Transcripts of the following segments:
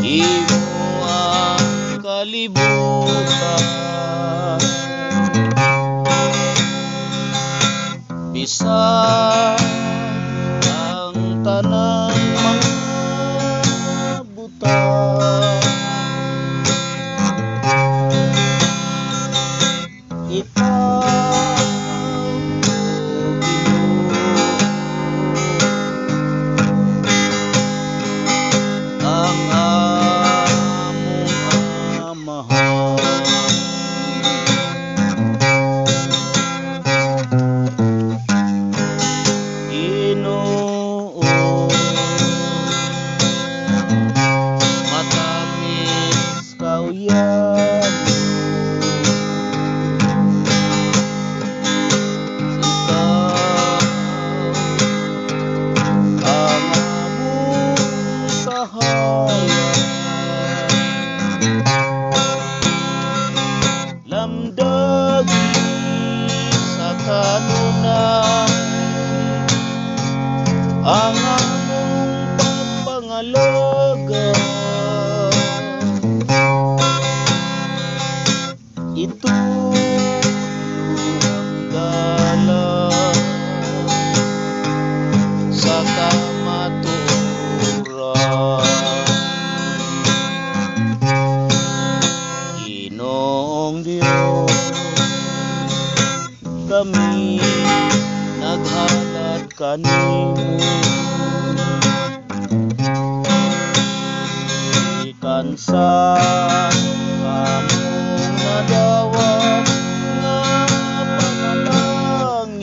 imo ang kalibutan, bisan ang tanang mga butang. Ikaw, o Ginoo, ang among amahan. Ginoo, matamis kauyan lamdagi sa kanunay ang among pagpangalaga. Ito ang dalan sa kamaturan. Ginoong Diyos, kami naghalad kanimo, ikan sa among nadawat nga panalangin.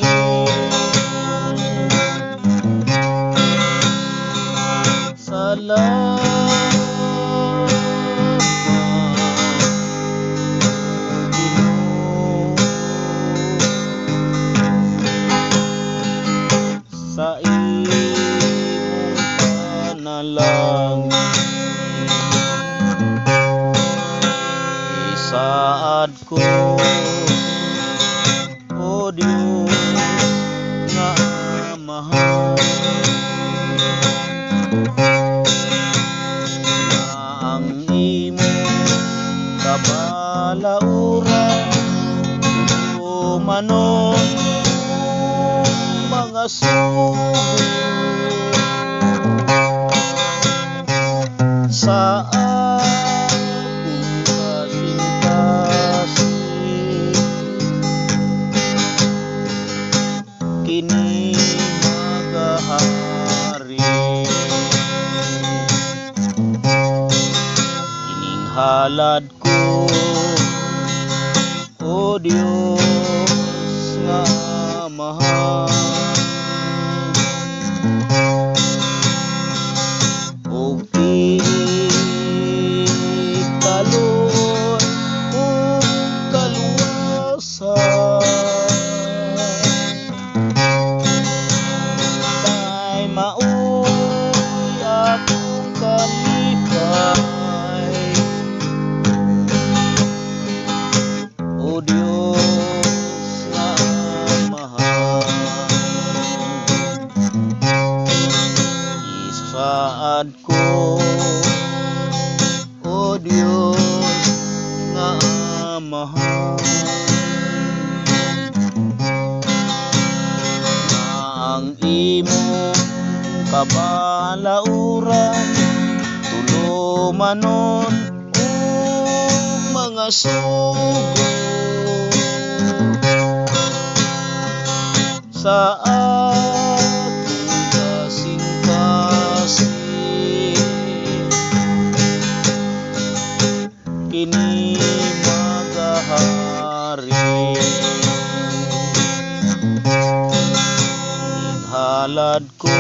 Salamat sa imong panalangin. Isaad ko, o Diyos nga mahal, na ang imong kabalauran tumanon mga sugo sa akong kasing-kasing. Kini magahari, kining halad ko, o Diyos nga mahal. O ikalon o kaluwasan, kay maoy akong kalipay. O Diyos nga mahal, isaad ko, o Diyos nga mahal, na ang imong kabalauran tulumanon og mga sugo sa akong kasing-kasing. Kini magahari, halad ko,